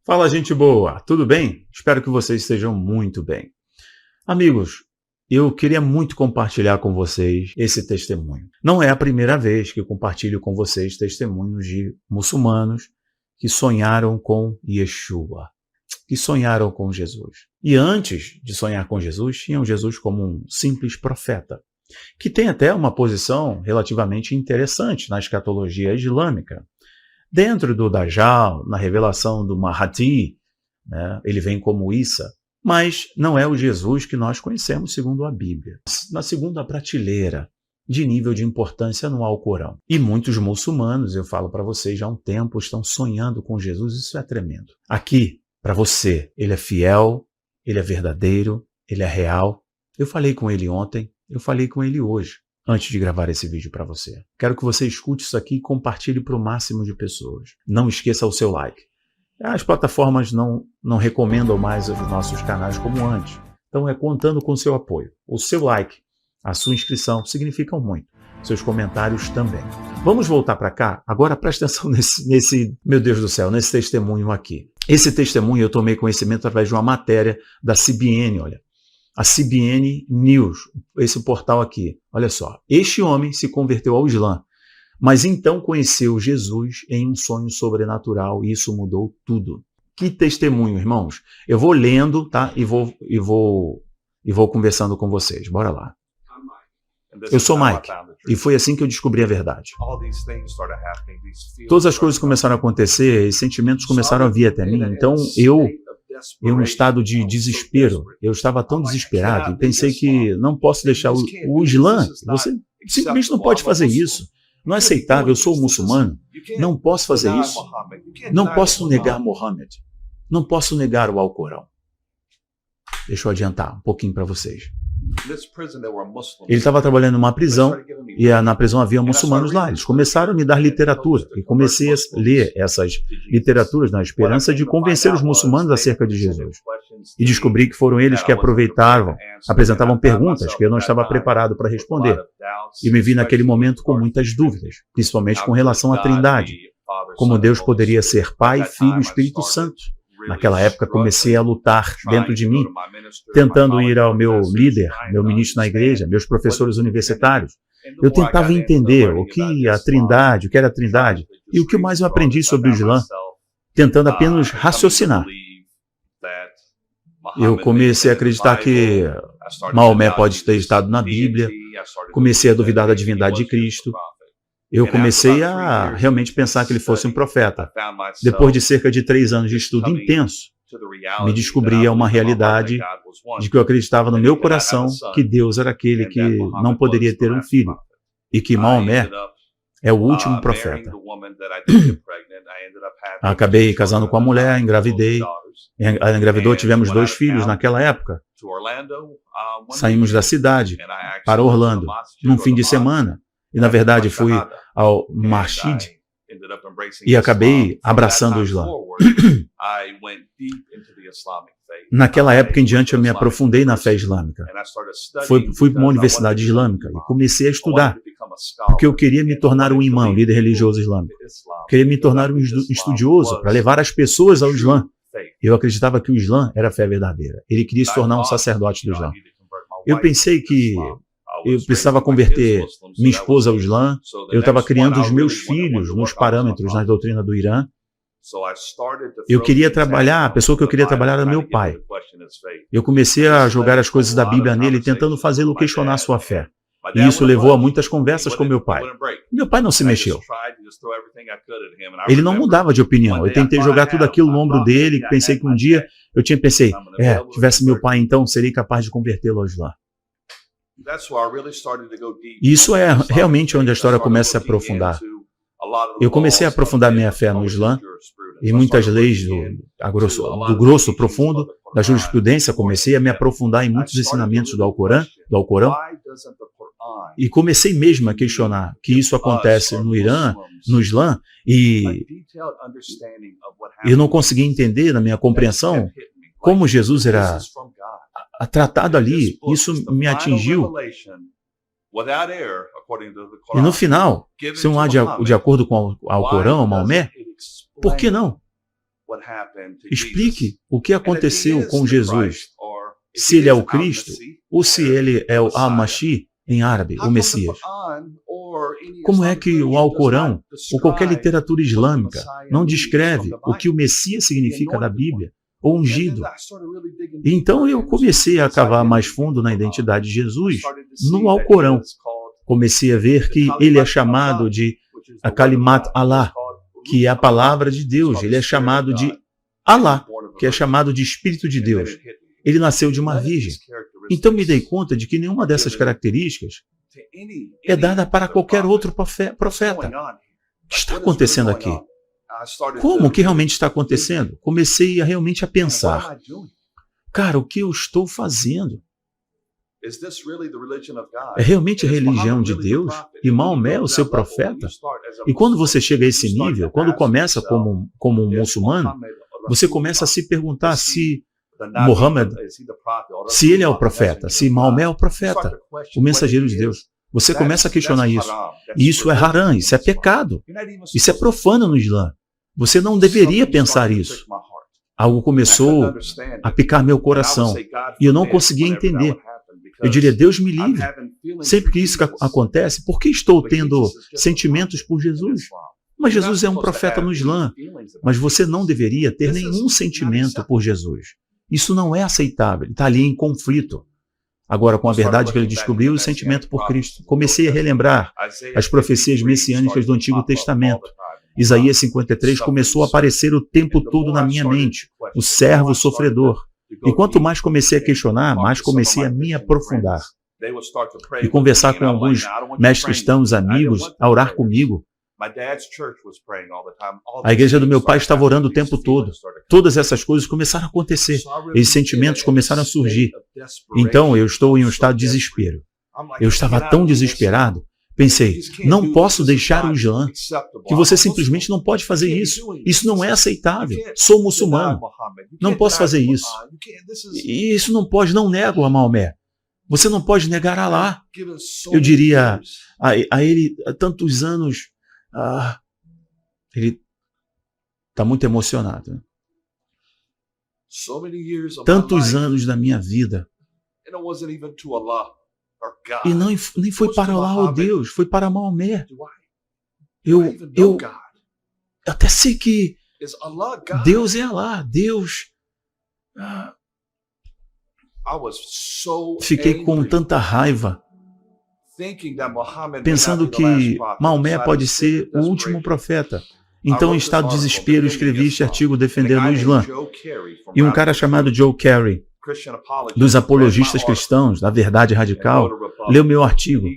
Fala, gente boa, tudo bem? Espero que vocês estejam muito bem. Amigos, eu queria muito compartilhar com vocês esse testemunho. Não é a primeira vez que eu compartilho com vocês testemunhos de muçulmanos que sonharam com Yeshua, que sonharam com Jesus. E antes de sonhar com Jesus, tinham Jesus como um simples profeta, que tem até uma posição relativamente interessante na escatologia islâmica. Dentro do Dajjal, na revelação do Mahdi, né, ele vem como Isa, mas não é o Jesus que nós conhecemos segundo a Bíblia. Na segunda prateleira de nível de importância no Alcorão. E muitos muçulmanos, eu falo para vocês já há um tempo, estão sonhando com Jesus, isso é tremendo. Aqui, para você, ele é fiel, ele é verdadeiro, ele é real. Eu falei com ele ontem, eu falei com ele hoje, antes de gravar esse vídeo para você. Quero que você escute isso aqui e compartilhe para o máximo de pessoas. Não esqueça o seu like. As plataformas não recomendam mais os nossos canais como antes. Então é contando com o seu apoio. O seu like, a sua inscrição significam muito. Seus comentários também. Vamos voltar para cá? Agora presta atenção nesse, meu Deus do céu, nesse testemunho aqui. Esse testemunho eu tomei conhecimento através de uma matéria da CBN, olha. A CBN News, esse portal aqui. Olha só, este homem se converteu ao Islã, mas então conheceu Jesus em um sonho sobrenatural e isso mudou tudo. Que testemunho, irmãos. Eu vou lendo, tá? E vou conversando com vocês. Bora lá. Eu sou Mike e foi assim que eu descobri a verdade. Todas as coisas começaram a acontecer e sentimentos começaram a vir até mim. Então em um estado de desespero. Eu estava tão desesperado e pensei que não posso deixar o Islã. Você simplesmente não pode fazer isso. Não é aceitável. Eu sou muçulmano. Não posso fazer isso. Não posso negar Mohammed. Não posso negar o Alcorão. Deixa eu adiantar um pouquinho para vocês. Ele estava trabalhando numa prisão e na prisão havia muçulmanos lá. Eles começaram a me dar literatura e comecei a ler essas literaturas na esperança de convencer os muçulmanos acerca de Jesus. E descobri que foram eles que apresentavam perguntas que eu não estava preparado para responder. E me vi naquele momento com muitas dúvidas, principalmente com relação à Trindade. Como Deus poderia ser Pai, Filho e Espírito Santo. Naquela época comecei a lutar dentro de mim, tentando ir ao meu líder, meu ministro na igreja, meus professores universitários. Eu tentava entender o que era a Trindade e o que mais eu aprendi sobre o Islã, tentando apenas raciocinar. Eu comecei a acreditar que Maomé pode ter estado na Bíblia, comecei a duvidar da divindade de Cristo. Eu comecei a realmente pensar que ele fosse um profeta. Depois de cerca de 3 anos de estudo intenso, me descobri a uma realidade de que eu acreditava no meu coração que Deus era aquele que não poderia ter um filho e que Maomé é o último profeta. Acabei casando com a mulher, engravidei. Ela engravidou, tivemos 2 filhos naquela época. Saímos da cidade para Orlando num fim de semana. E, na verdade, fui ao Masjid e acabei abraçando o Islã. Naquela época em diante, eu me aprofundei na fé islâmica. Fui para uma universidade islâmica e comecei a estudar, porque eu queria me tornar um imã, um líder religioso islâmico. Queria me tornar um estudioso para levar as pessoas ao Islã. Eu acreditava que o Islã era a fé verdadeira. Ele queria se tornar um sacerdote do Islã. Eu pensei que eu precisava converter minha esposa ao Islã, eu estava criando os meus filhos nos parâmetros, na doutrina do Irã. Eu queria trabalhar, a pessoa que eu queria trabalhar era meu pai. Eu comecei a jogar as coisas da Bíblia nele, tentando fazê-lo questionar sua fé. E isso levou a muitas conversas com meu pai. Meu pai não se mexeu. Ele não mudava de opinião. Eu tentei jogar tudo aquilo no ombro dele, pensei que um dia, tivesse meu pai então, seria capaz de convertê-lo ao Islã. Isso é realmente onde a história começa a se aprofundar. Eu comecei a aprofundar minha fé no Islã e muitas leis do grosso profundo da jurisprudência. Comecei a me aprofundar em muitos ensinamentos do Alcorão e comecei mesmo a questionar que isso acontece no Irã, no Islã, e eu não conseguia entender na minha compreensão como Jesus era tratado ali. Isso me atingiu. E no final, se não há de acordo com o Alcorão, Maomé, por que não? Explique o que aconteceu com Jesus. Se ele é o Cristo, ou se ele é o Al-Masih, em árabe, o Messias. Como é que o Alcorão, ou qualquer literatura islâmica, não descreve o que o Messias significa da Bíblia, ou ungido? Então eu comecei a cavar mais fundo na identidade de Jesus no Alcorão. Comecei a ver que ele é chamado de a Kalimat Allah, que é a palavra de Deus. Ele é chamado de Allah, que é chamado de Espírito de Deus. Ele nasceu de uma virgem. Então me dei conta de que nenhuma dessas características é dada para qualquer outro profeta. O que está acontecendo aqui? Como? O que realmente está acontecendo? Comecei realmente a pensar. Cara, o que eu estou fazendo? É realmente a religião de Deus? E Maomé é o seu profeta? E quando você chega a esse nível, quando começa como um muçulmano, você começa a se perguntar se Muhammad, se ele é o profeta, se Maomé é o profeta, o mensageiro de Deus. Você começa a questionar isso. E isso é haram, isso é pecado. Isso é profano no Islã. Você não deveria pensar isso. Algo começou a picar meu coração e eu não conseguia entender. Eu diria, Deus me livre. Sempre que isso acontece, por que estou tendo sentimentos por Jesus? Mas Jesus é um profeta no Islã. Mas você não deveria ter nenhum sentimento por Jesus. Isso não é aceitável. Ele está ali em conflito. Agora, com a verdade que ele descobriu, o sentimento por Cristo. Comecei a relembrar as profecias messiânicas do Antigo Testamento. Isaías 53 começou a aparecer o tempo todo na minha mente. O servo sofredor. E quanto mais comecei a questionar, mais comecei a me aprofundar. E conversar com alguns mestres cristãos, amigos, a orar comigo. A igreja do meu pai estava orando o tempo todo. Todas essas coisas começaram a acontecer. Esses sentimentos começaram a surgir. Então eu estou em um estado de desespero. Eu estava tão desesperado. Pensei, não posso deixar o Islã. Que você simplesmente não pode fazer isso. Isso não é aceitável. Sou muçulmano. Não posso fazer isso. E isso não pode, não nego a Maomé. Você não pode negar a Alá. Eu diria a ele há tantos anos. Ele está muito emocionado. Né? Tantos anos da minha vida. E nem foi para lá, oh Deus, foi para Maomé. Eu até sei que Deus é Alá, Deus. Fiquei com tanta raiva, pensando que Maomé pode ser o último profeta. Então, em estado de desespero, escrevi este artigo defendendo o Islã. E um cara chamado Joe Carey, dos apologistas cristãos, da verdade radical, leu meu artigo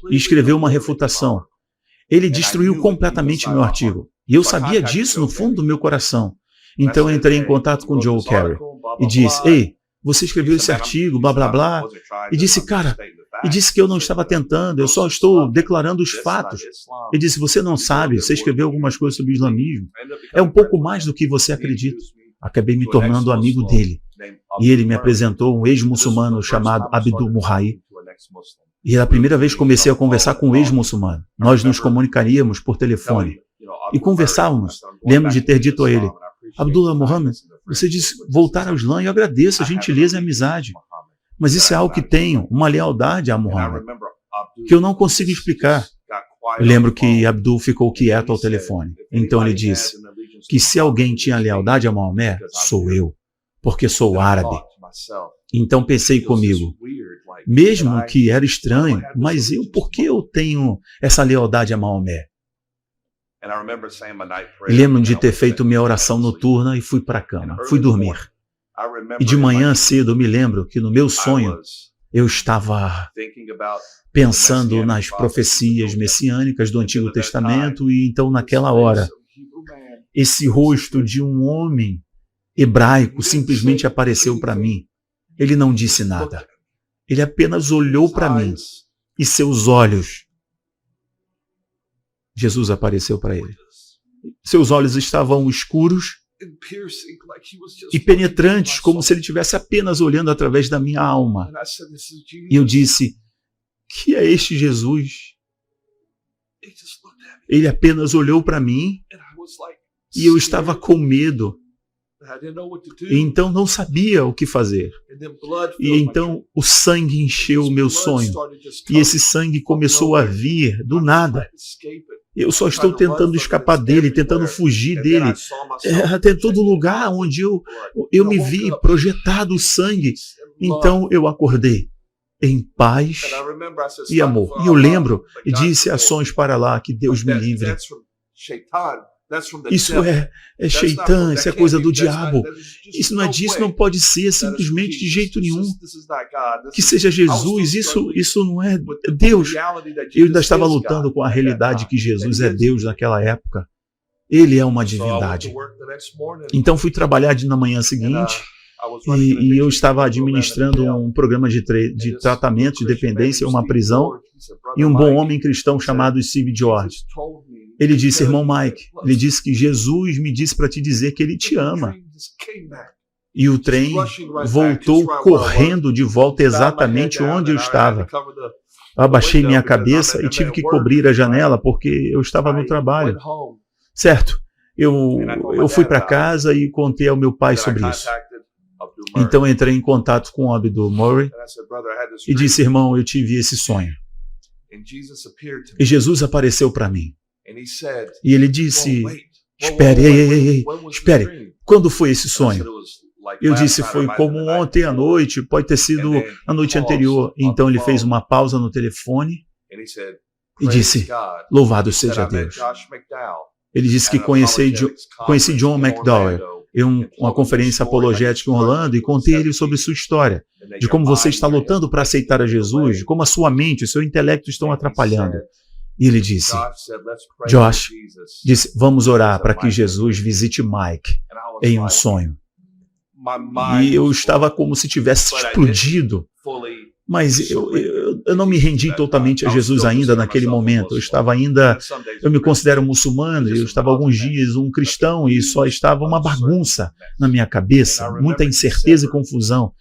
e escreveu uma refutação. Ele destruiu completamente meu artigo. E eu sabia disso no fundo do meu coração. Então eu entrei em contato com Joe Carey e disse, ei, você escreveu esse artigo, blá blá blá, e disse, cara, e disse que eu não estava tentando, eu só estou declarando os fatos. Ele disse, você não sabe, você escreveu algumas coisas sobre o islamismo. É um pouco mais do que você acredita. Acabei me tornando amigo dele. E ele me apresentou um ex-muçulmano chamado Abdul Muhai. E era a primeira vez que comecei a conversar com um ex-muçulmano. Nós nos comunicaríamos por telefone. E conversávamos. Lembro de ter dito a ele, Abdullah Muhammad, você disse voltar ao Islã e eu agradeço a gentileza e a amizade. Mas isso é algo que tenho, uma lealdade a Muhammad, que eu não consigo explicar. Eu lembro que Abdul ficou quieto ao telefone. Então ele disse que se alguém tinha lealdade a Maomé, sou eu, porque sou árabe. Então pensei comigo, mesmo que era estranho, mas por que eu tenho essa lealdade a Maomé? E lembro de ter feito minha oração noturna e fui para a cama, fui dormir. E de manhã cedo eu me lembro que no meu sonho eu estava pensando nas profecias messiânicas do Antigo Testamento e então naquela hora esse rosto de um homem hebraico simplesmente apareceu para mim. Ele não disse nada. Ele apenas olhou para mim e seus olhos, Jesus apareceu para ele. Seus olhos estavam escuros e penetrantes, como se ele estivesse apenas olhando através da minha alma. E eu disse, que é este Jesus? Ele apenas olhou para mim e eu estava com medo. E então não sabia o que fazer. E então o sangue encheu o meu sonho. E esse sangue começou a vir do nada. Eu só estou tentando escapar dele, tentando fugir dele. Até em todo lugar onde eu me vi projetado o sangue. Então eu acordei em paz e amor. E eu lembro e disse ações para lá, que Deus me livre. Isso é Sheitã, isso é coisa do diabo. Isso não é disso, não pode ser simplesmente de jeito nenhum. Que seja Jesus, isso não é Deus. Eu ainda estava lutando com a realidade que Jesus é Deus naquela época. Ele é uma divindade. Então fui trabalhar na manhã seguinte e eu estava administrando um programa de tratamento de dependência em uma prisão e um bom homem cristão chamado Steve George. Ele disse, irmão Mike, ele disse que Jesus me disse para te dizer que ele te ama. E o trem voltou correndo de volta exatamente onde eu estava. Abaixei minha cabeça e tive que cobrir a janela porque eu estava no trabalho. Certo, eu fui para casa e contei ao meu pai sobre isso. Então entrei em contato com o Abdul Murray e disse, irmão, eu tive esse sonho. E Jesus apareceu para mim. E ele disse, espere, quando foi esse sonho? Eu disse, foi como ontem à noite, pode ter sido a noite anterior. Então ele fez uma pausa no telefone e disse, louvado seja Deus. Ele disse que conheci John McDowell em uma conferência apologética em Orlando e contei ele sobre sua história, de como você está lutando para aceitar a Jesus, de como a sua mente, o seu intelecto estão atrapalhando. E ele disse, Josh disse, vamos orar para que Jesus visite Mike em um sonho. E eu estava como se tivesse explodido. Mas eu não me rendi totalmente a Jesus ainda naquele momento. Eu me considero muçulmano, eu estava alguns dias um cristão e só estava uma bagunça na minha cabeça, muita incerteza e confusão.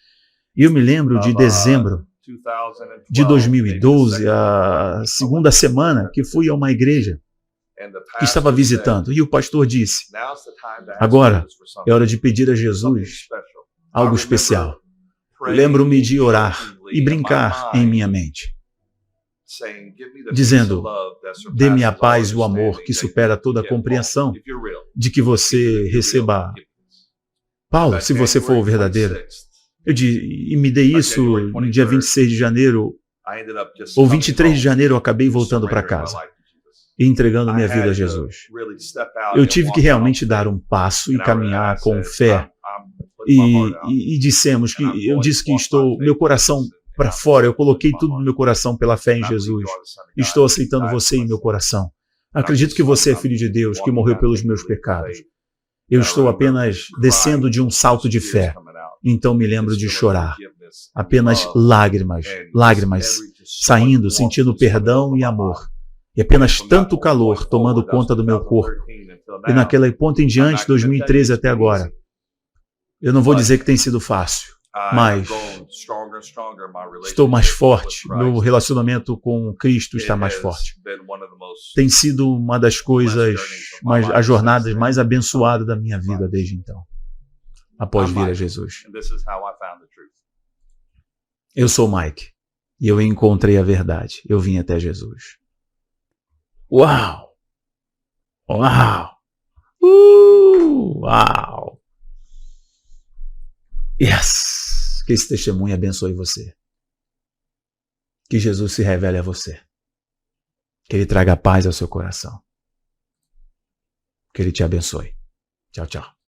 E eu me lembro de dezembro de 2012, a segunda semana que fui a uma igreja que estava visitando. E o pastor disse, agora é hora de pedir a Jesus algo especial. Lembro-me de orar e brincar em minha mente, dizendo, dê-me a paz e o amor que supera toda a compreensão, de que você receba. Paulo, se você for o verdadeiro. E me dei isso no dia 26 de janeiro, ou 23 de janeiro, eu acabei voltando para casa e entregando minha vida a Jesus. Eu tive que realmente dar um passo e caminhar com fé. E dissemos que eu disse que meu coração para fora, eu coloquei tudo no meu coração pela fé em Jesus. Estou aceitando você em meu coração. Acredito que você é filho de Deus, que morreu pelos meus pecados. Eu estou apenas descendo de um salto de fé. Então me lembro de chorar. Apenas lágrimas, saindo, sentindo perdão e amor. E apenas tanto calor tomando conta do meu corpo. E naquele ponto em diante, 2013 até agora, eu não vou dizer que tem sido fácil, mas estou mais forte. Meu relacionamento com Cristo está mais forte. Tem sido uma das coisas, as jornadas mais abençoadas da minha vida desde então, após vir a Jesus. Eu sou Mike e eu encontrei a verdade. Eu vim até Jesus. Uau! Uau! Uau! Yes! Que esse testemunho abençoe você. Que Jesus se revele a você. Que Ele traga paz ao seu coração. Que Ele te abençoe. Tchau, tchau.